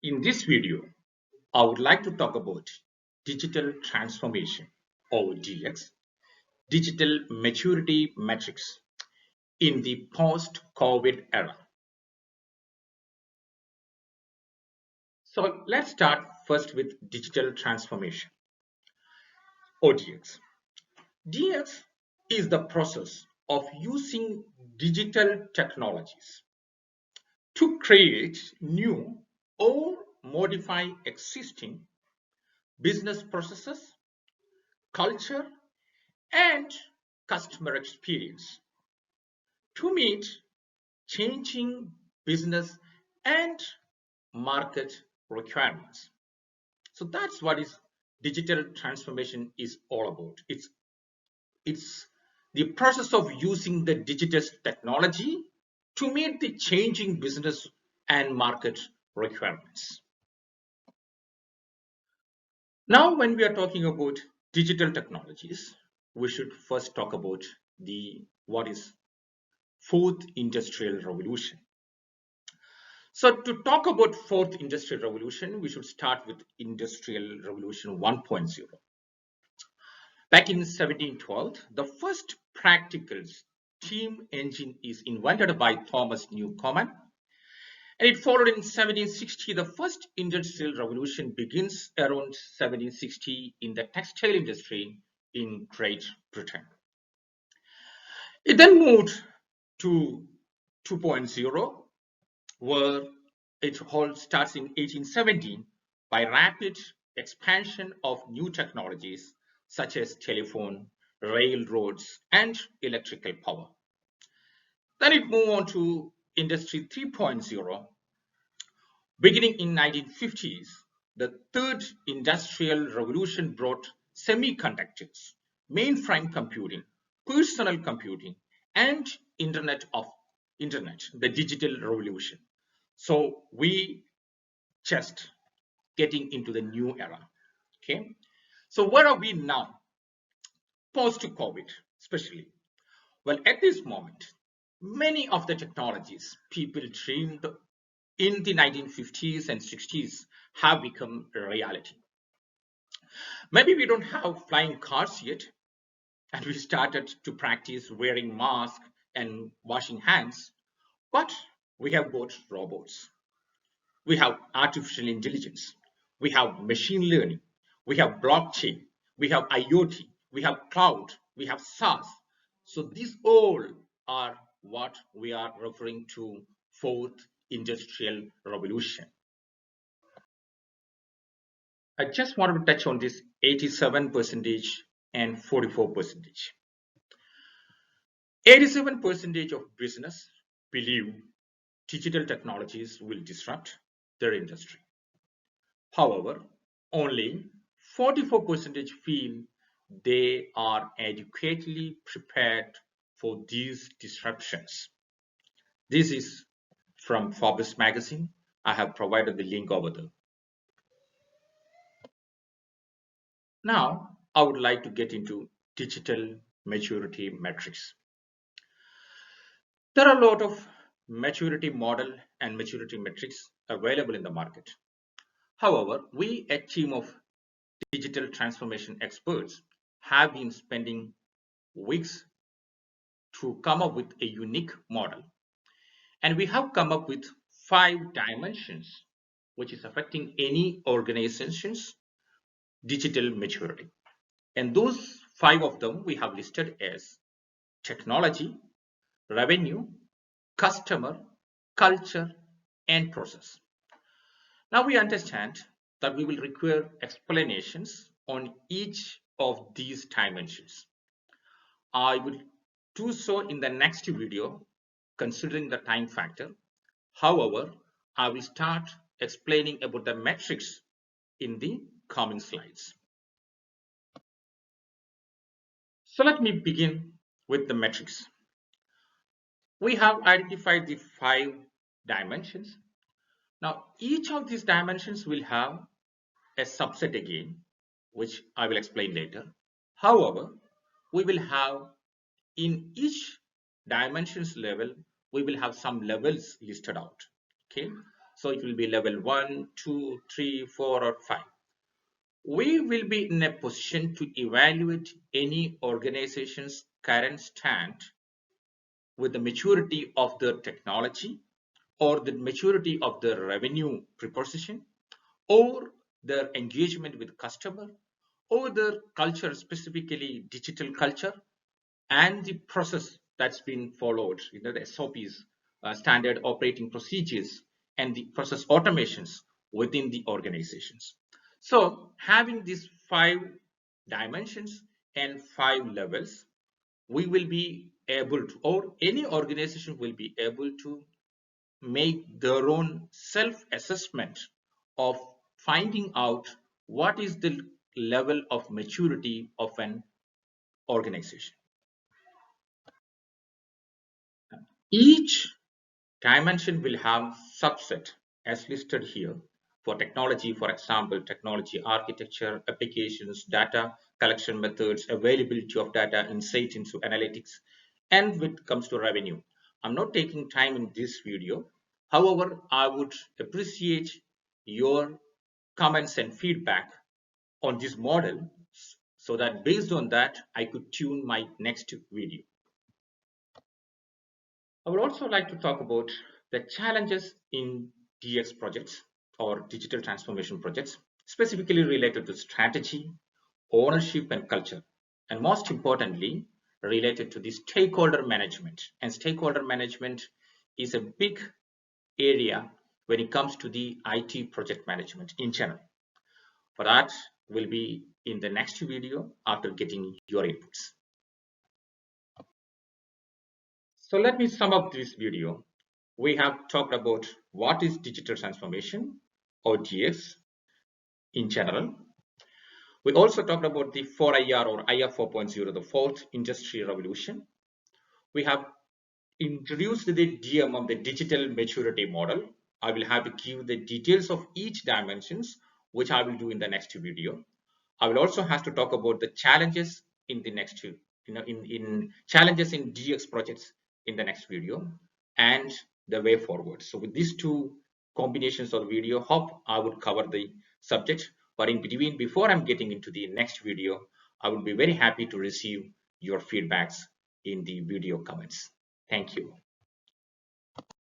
In this video, I would like to talk about digital transformation or DX, digital maturity metrics in the post-COVID era. So let's start first with digital transformation or DX. DX is the process of using digital technologies to create new or modify existing business processes, culture, and customer experience to meet changing business and market requirements. So that's what is digital transformation is all about. It's the process of using the digital technology to meet the changing business and market requirements. Now, when we are talking about digital technologies, we should first talk about what is fourth industrial revolution. So to talk about fourth industrial revolution, we should start with industrial revolution 1.0. Back in 1712, the first practical steam engine is invented by Thomas Newcomen, and it followed in 1760. The first industrial revolution begins around 1760 in the textile industry in Great Britain. It then moved to 2.0, where it all starts in 1817 by rapid expansion of new technologies such as telephone, railroads, and electrical power. Then it moved on to Industry 3.0. Beginning in 1950s, the third industrial revolution brought semiconductors, mainframe computing, personal computing, and internet, the digital revolution. So we just getting into the new era. Okay. So where are we now? Post-COVID, especially. Well, at this moment, many of the technologies people dreamed in the 1950s and 60s have become a reality. Maybe we don't have flying cars yet, and we started to practice wearing masks and washing hands, but we have got robots. We have artificial intelligence. We have machine learning. We have blockchain. We have IoT. We have cloud. We have SaaS. So these all are what we are referring to fourth industrial revolution. I just wanted to touch on this 87% and 44%. 87% of business believe digital technologies will disrupt their industry. However, only 44% feel they are adequately prepared for these disruptions. This is from Forbes magazine. I have provided the link over there. Now, I would like to get into digital maturity metrics. There are a lot of maturity model and maturity metrics available in the market. However, we, a team of digital transformation experts, have been spending weeks to come up with a unique model. And we have come up with 5 dimensions which is affecting any organization's digital maturity. And those 5 of them we have listed as technology, revenue, customer, culture, and process. Now we understand that we will require explanations on each of these dimensions. I will do so in the next video considering the time factor. However, I will start explaining about the metrics in the coming slides. So let me begin with the metrics. We have identified the 5 dimensions. Now, each of these dimensions will have a subset again, which I will explain later. However, we will have in each dimensions level, we will have some levels listed out. Okay. So it will be level 1, 2, 3, 4, or 5. We will be in a position to evaluate any organization's current stand with the maturity of their technology or the maturity of their revenue proposition or their engagement with customer or their culture, specifically digital culture, and the process that's been followed, the SOPs, standard operating procedures, and the process automations within the organizations. So having these 5 dimensions and 5 levels, we will be able to, or any organization will be able to make their own self-assessment of finding out what is the level of maturity of an organization. Each dimension will have subset as listed here. For technology, for example, technology architecture, applications, data collection methods, availability of data, insight into analytics, and when it comes to revenue. I'm not taking time in this video. However, I would appreciate your comments and feedback on this model so that based on that, I could tune my next video. I would also like to talk about the challenges in DX projects or digital transformation projects, specifically related to strategy, ownership, and culture, and most importantly, related to the stakeholder management. And stakeholder management is a big area when it comes to the IT project management in general. For that, will be in the next video after getting your inputs. So let me sum up this video. We have talked about what is digital transformation or DX in general. We also talked about the 4IR or IR 4.0, the fourth industry revolution. We have introduced the DMM, the digital maturity model. I will have to give the details of each dimensions, which I will do in the next video. I will also have to talk about the challenges in the next, in challenges in DX projects in the next video and the way forward. So with these two combinations of video, hope I would cover the subject. But in between, before I'm getting into the next video, I would be very happy to receive your feedbacks in the video comments. Thank you.